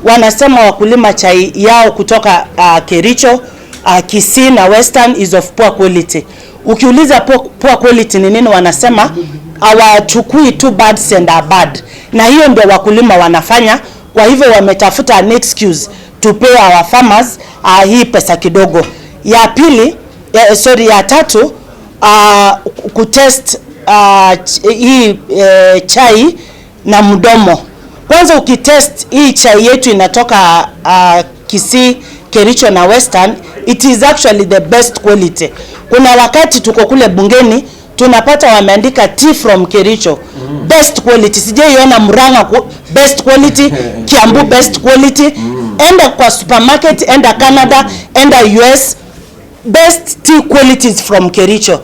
wanasema wakulima chai yao kutoka Kericho, Kisii na Western is of poor quality. Ukiuliza poor quality ni nini, wanasema hawachukui two birds and a bad, na hiyo ndio wakulima wanafanya. Kwa hivyo wametafuta an excuse to pay our farmers hii pesa kidogo. Ya pili, ya tatu, kutest hii chai na mdomo. Kwanza ukitest hii chai yetu inatoka Kisii, Kericho na Western, it is actually the best quality. Kuna wakati tuko kule bungeni tunapata wameandika tea from Kericho, best quality. Sijaiona Murang'a best quality, Kiambu best quality. Enda kwa supermarket, enda Canada, enda US, best tea qualities from Kericho.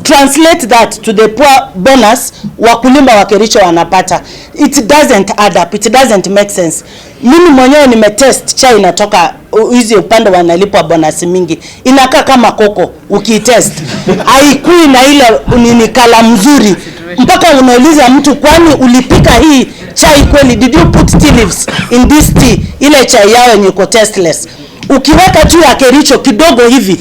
Translate that to the poor bonus wakulima wa Kericho wanapata. It doesn't add up, it doesn't make sense. Mimi mwenyewe nimetest chai inatoka hizi upande wanalipwa bonus mingi. Inakaa kama koko ukitest. Haikui na ile nini kala mzuri. Mpaka unauliza mtu, kwani ulipika hii chai kweli? Did you put tea leaves in this tea? Ile chai yao yenye iko tasteless. Ukiweka tu ya Kericho kidogo hivi,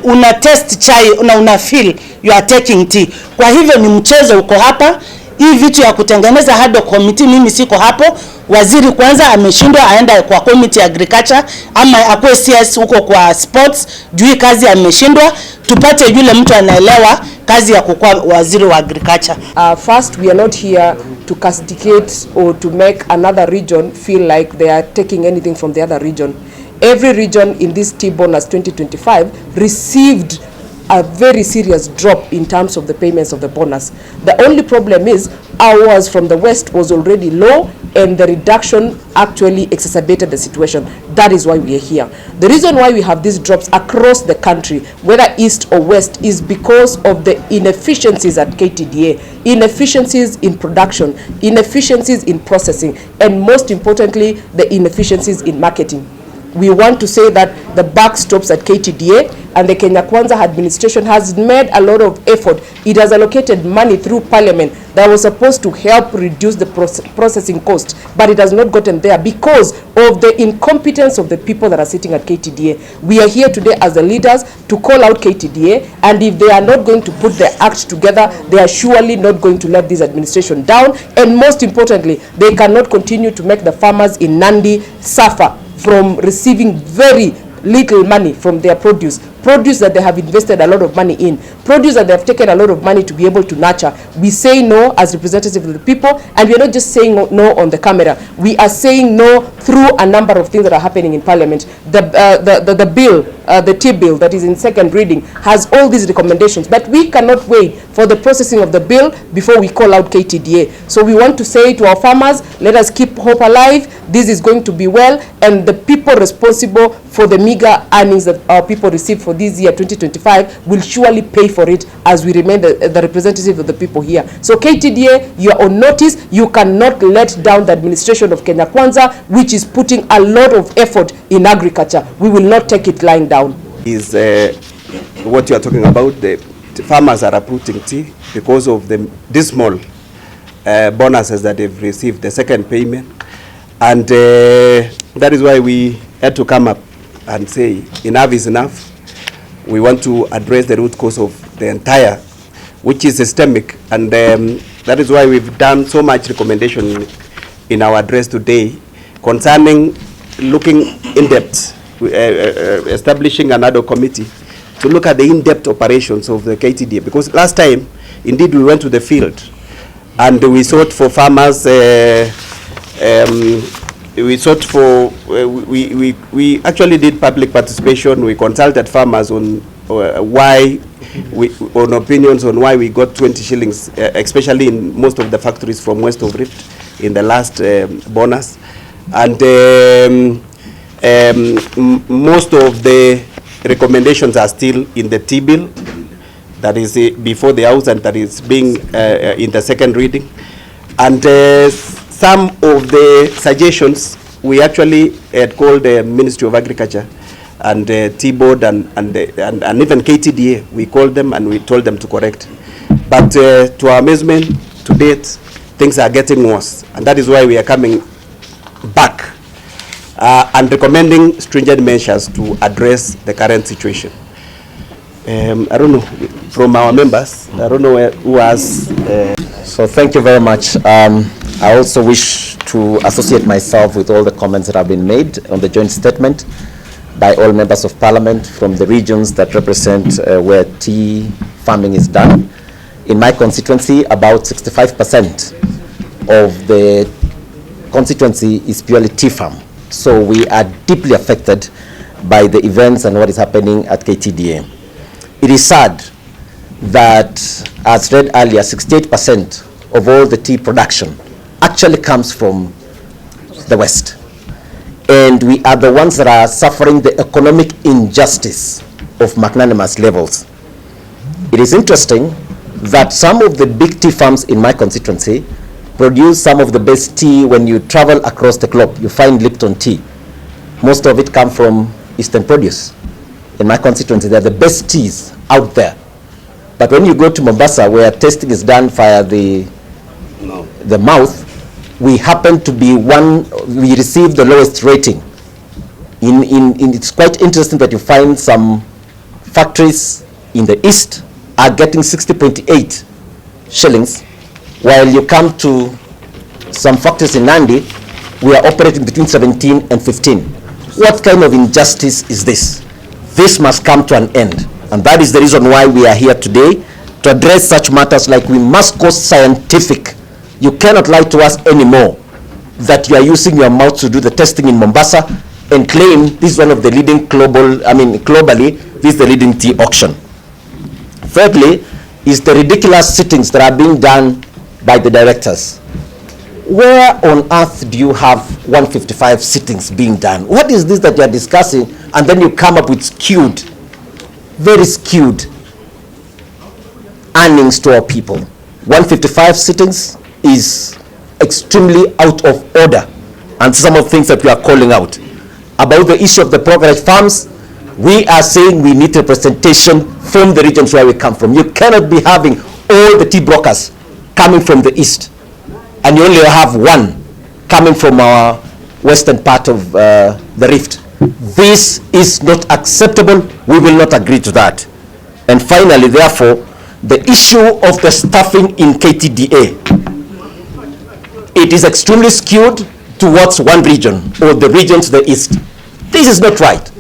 una test chai, una feel you are taking tea. Kwa hivyo ni mchezo uko hapa. Hii vitu ya kutengeneza hado committee, mimi siko hapo. Waziri kwanza ameshindwa, aenda kwa committee agriculture ama akwe CS huko kwa sports. Juu kazi ameshindwa, tupate yule mtu anaelewa kazi ya kukua waziri wa agriculture. First, we are not here to castigate or to make another region feel like they are taking anything from the other region. Every region in this tea bonus 2025 received a very serious drop in terms of the payments of the bonus. The only problem is ours from the west was already low, and the reduction actually exacerbated the situation. That is why we are here. The reason why we have these drops across the country, whether east or west, is because of the inefficiencies at KTDA, inefficiencies in production, inefficiencies in processing, and most importantly, the inefficiencies in marketing. We want to say that the buck stops at KTDA, and the Kenya Kwanza administration has made a lot of effort. It has allocated money through parliament that was supposed to help reduce the processing cost, but it has not gotten there because of the incompetence of the people that are sitting at KTDA. We are here today as the leaders to call out KTDA, and if they are not going to put their act together, they are surely not going to let this administration down. And most importantly, they cannot continue to make the farmers in Nandi suffer from receiving very little money from their produce that they have invested a lot of money in, produce that they have taken a lot of money to be able to nurture. We say no as representatives of the people, and we are not just saying no on the camera. We are saying no through a number of things that are happening in Parliament. The bill, the tea bill that is in second reading, has all these recommendations, but we cannot wait for the processing of the bill before we call out KTDA. So we want to say to our farmers, let us keep hope alive. This is going to be well, and the people responsible for the meager earnings that our people receive for this year 2025 will surely pay for it, as we remain the representative of the people here. So KTDA, you are on notice. You cannot let down the administration of Kenya Kwanza, which is putting a lot of effort in agriculture. We will not take it lying down. Is what you are talking about. The farmers are uprooting tea because of the dismal bonuses that they've received, the second payment, and that is why we had to come up and say enough is enough. We want to address the root cause of the entire, which is systemic, and that is why we've done so much recommendation in our address today concerning looking in depth, establishing another committee to look at the in-depth operations of the KTDA, because last time indeed we went to the field and we sought for farmers, we sought for, we actually did public participation. We consulted farmers on on opinions on why we got 20 shillings, especially in most of the factories from west of Rift in the last bonus. And most of the recommendations are still in the tea bill that is before the House and that is being in the second reading. And some of the suggestions we actually had called the Ministry of Agriculture and Tea Board and even KTDA. We called them and we told them to correct. But to our amazement, to date, things are getting worse. And that is why we are coming back and recommending stringent measures to address the current situation. I don't know, from our members, I don't know who has... So thank you very much. I also wish to associate myself with all the comments that have been made on the joint statement by all members of parliament from the regions that represent where tea farming is done. In my constituency, about 65% of the constituency is purely tea farm. So we are deeply affected by the events and what is happening at KTDA. It is sad that, as read earlier, 68% of all the tea production actually comes from the West. And we are the ones that are suffering the economic injustice of magnanimous levels. It is interesting that some of the big tea farms in my constituency produce some of the best tea. When you travel across the globe, you find Lipton tea. Most of it comes from Eastern produce. In my constituency, they're the best teas out there. But when you go to Mombasa, where testing is done via the mouth, we happen to be we receive the lowest rating. It's quite interesting that you find some factories in the east are getting 60.8 shillings, while you come to some factories in Nandi, we are operating between 17 and 15. What kind of injustice is this? This must come to an end. And that is the reason why we are here today, to address such matters. Like, we must go scientific. You cannot lie to us anymore that you are using your mouth to do the testing in Mombasa and claim this is one of the leading globally, this is the leading tea auction. Thirdly, is the ridiculous sittings that are being done by the directors. Where on earth do you have 155 sittings being done? What is this that you are discussing, and then you come up with skewed, very skewed earnings to our people? 155 sittings is extremely out of order, and some of the things that we are calling out. About the issue of the progress farms, we are saying we need representation from the regions where we come from. You cannot be having all the tea brokers coming from the east, and you only have one coming from our western part of the rift. This is not acceptable. We will not agree to that. And finally, therefore, the issue of the staffing in KTDA, it is extremely skewed towards one region, or the region to the east. This is not right.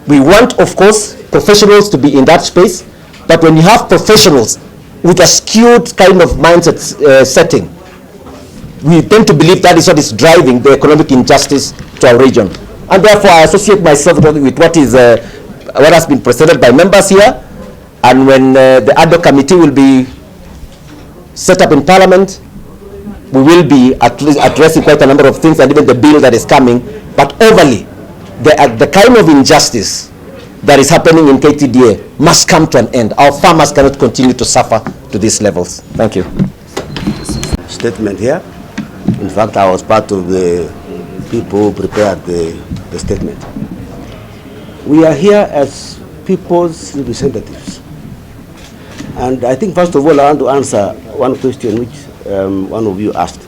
We want, of course, professionals to be in that space, but when you have professionals with a skewed kind of mindset setting, we tend to believe that is what is driving the economic injustice to our region. And therefore, I associate myself with what has been presented by members here. And when the ad hoc committee will be set up in Parliament, we will be addressing quite a number of things, and even the bill that is coming. But overly, the kind of injustice that is happening in KTDA must come to an end. Our farmers cannot continue to suffer to these levels. Thank you. Statement here. In fact, I was part of the people who prepared the statement. We are here as people's representatives. And I think, first of all, I want to answer one question which one of you asked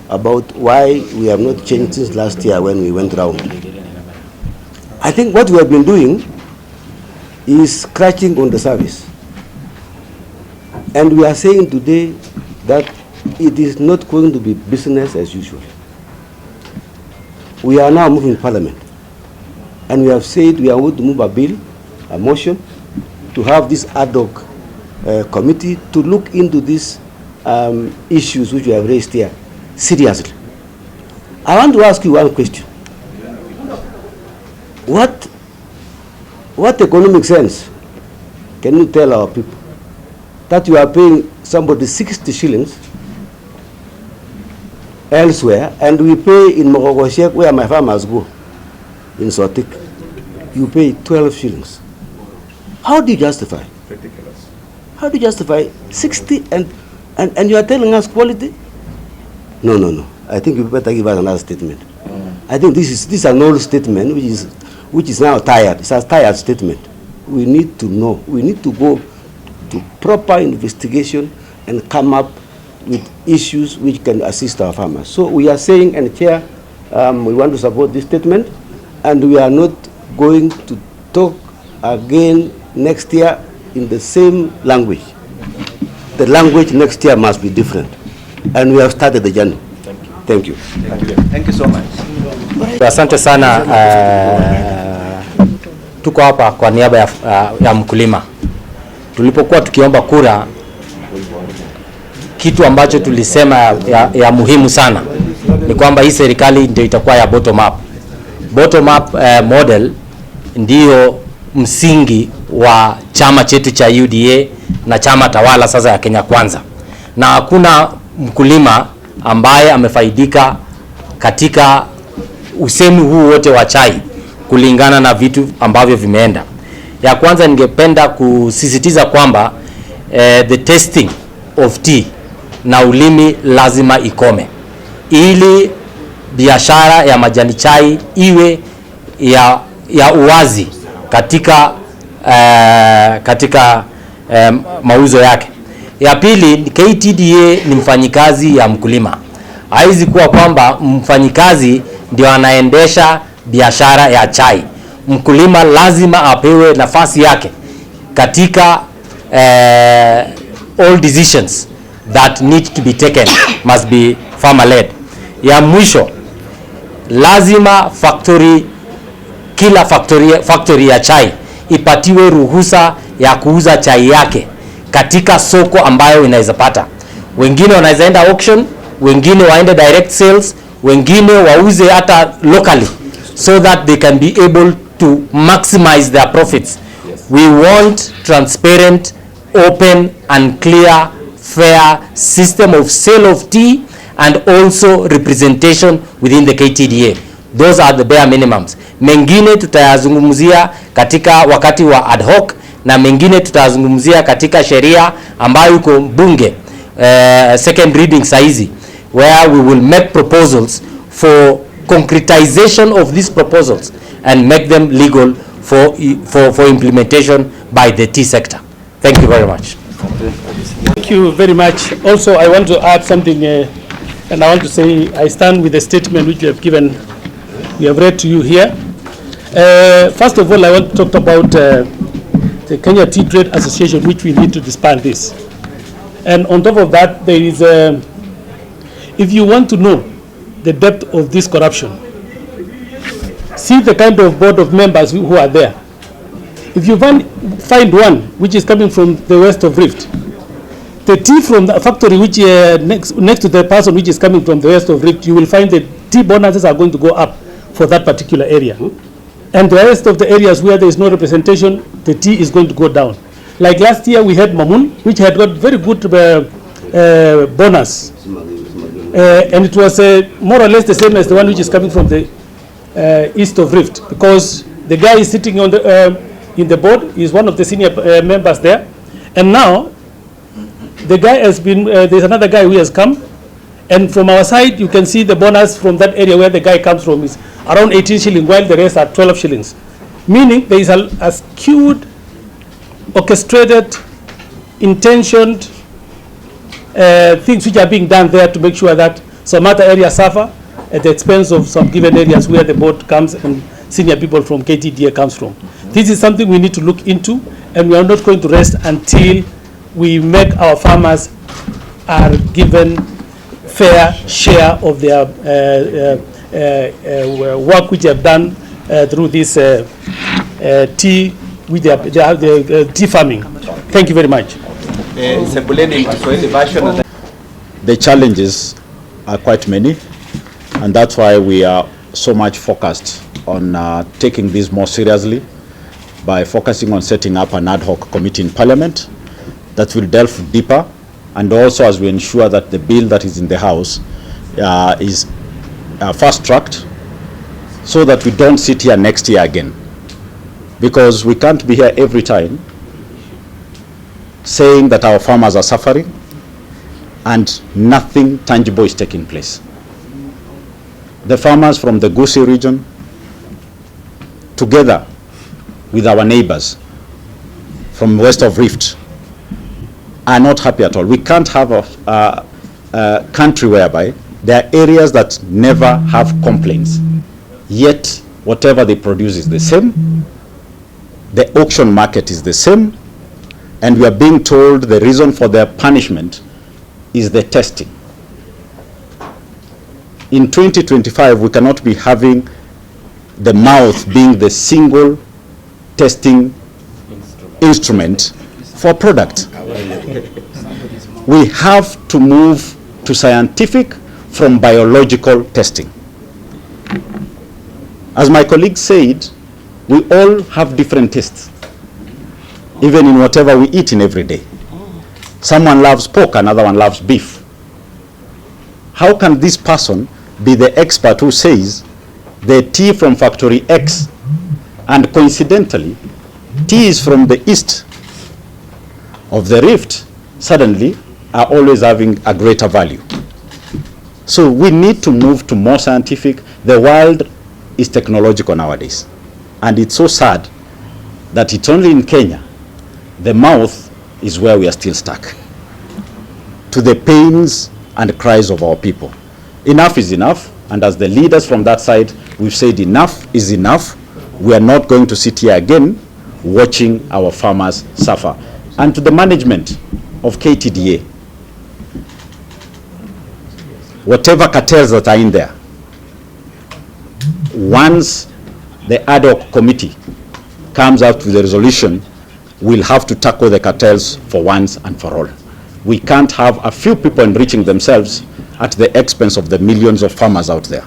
about why we have not changed since last year when we went round. I think what we have been doing is scratching on the surface. And we are saying today that it is not going to be business as usual. We are now moving Parliament. And we have said we are going to move a bill, a motion, to have this ad hoc committee to look into these issues which we have raised here seriously. I want to ask you one question. What economic sense can you tell our people that you are paying somebody 60 shillings elsewhere, and we pay in Mogogoshek, where my farmers go, in Sotik, you pay 12 shillings. How do you justify? Ridiculous. How do you justify 60 and you are telling us quality? No. I think you better give us another statement. I think this is an old statement which is now tired. It's a tired statement. We need to know. We need to go to proper investigation and come up with issues which can assist our farmers. So we are saying, and Chair, We want to support this statement, and we are not going to talk again next year in the same language. The language next year must be different, and we have started the journey. Thank you. Thank you. Thank you so much. Asante sana. Tuko hapa kwa niaba ya mkulima. Tulipokuwa tukiomba kura, kitu ambacho tulisema ya muhimu sana ni kwamba hii serikali ndio itakuwa ya bottom up. Bottom up model ndio msingi wa chama chetu cha UDA na chama tawala sasa ya Kenya Kwanza, na hakuna mkulima ambaye amefaidika katika usemi huu wote wa chai kulingana na vitu ambavyo vimeenda. Ya kwanza, ningependa kusisitiza kwamba the testing of tea na ulimi lazima ikome, ili biashara ya majani chai iwe ya uwazi katika mauzo yake. Ya pili, KTDA ni mfanyikazi ya mkulima. Haizi kuwa kwamba mfanyikazi ndio anaendesha biashara ya chai. Mkulima lazima apewe nafasi yake katika all decisions that need to be taken must be farmer led. Ya mwisho, lazima kila factory ya chai ipatiwe ruhusa ya kuuza chai yake katika soko ambayo inaweza pata. Wengine wanaweza enda auction, wengine waende direct sales, wengine wauze hata locally, so that they can be able to maximize their profits. We want transparent, open and clear, fair system of sale of tea and also representation within the KTDA. Those are the bare minimums. Mengine tutayazungumzia katika wakati wa ad hoc, na mengine tutayazungumzia katika sheria ambayo iko bunge second reading saizi, where we will make proposals for concretization of these proposals and make them legal for implementation by the tea sector. Thank you very much. Thank you very much. Also, I want to add something, and I want to say I stand with the statement which you have given, we have read to you here. First of all, I want to talk about the Kenya Tea Trade Association, which we need to disband this. And on top of that, there is, if you want to know the depth of this corruption, see the kind of board of members who are there. If you find one which is coming from the west of Rift, the tea from the factory which next to the person which is coming from the west of Rift, you will find the tea bonuses are going to go up for that particular area. And the rest of the areas where there is no representation, the tea is going to go down. Like last year we had Mamun, which had got very good bonus. And it was more or less the same as the one which is coming from the east of Rift, because the guy is sitting on the in the board, he is one of the senior members there. And now the guy has been, there's another guy who has come, and from our side you can see the bonus from that area where the guy comes from is around 18 shillings, while the rest are 12 shillings. Meaning there is a skewed, orchestrated, intentioned things which are being done there to make sure that some other areas suffer at the expense of some given areas where the board comes and senior people from KTDA comes from. This is something we need to look into, and we are not going to rest until we make our farmers are given fair share of their work which they have done through this tea with the tea farming. Thank you very much. The challenges are quite many, and that's why we are so much focused on taking this more seriously by focusing on setting up an ad hoc committee in Parliament that will delve deeper, and also as we ensure that the bill that is in the House is fast-tracked, so that we don't sit here next year again, because we can't be here every time saying that our farmers are suffering and nothing tangible is taking place. The farmers from the Kisii region, together with our neighbors from west of Rift, are not happy at all. We can't have a country whereby There are areas that never have complaints, yet whatever they produce is the same, the auction market is the same, and we are being told the reason for their punishment is the testing. In 2025, we cannot be having the mouth being the single testing instrument for product. We have to move to scientific from biological testing. As my colleague said, we all have different tastes, even in whatever we eat in every day. Someone loves pork, another one loves beef. How can this person be the expert who says the tea from factory X, and coincidentally, tea is from the east of the rift, suddenly are always having a greater value? So we need to move to more scientific. The world is technological nowadays. And it's so sad that it's only in Kenya, the mouth is where we are still stuck, to the pains and cries of our people. Enough is enough. And as the leaders from that side, we've said enough is enough. We are not going to sit here again watching our farmers suffer. And to the management of KTDA, whatever cartels that are in there, once the ad hoc committee comes out with a resolution, we'll have to tackle the cartels for once and for all. We can't have a few people enriching themselves at the expense of the millions of farmers out there.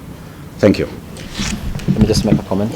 Thank you. Let me just make a comment.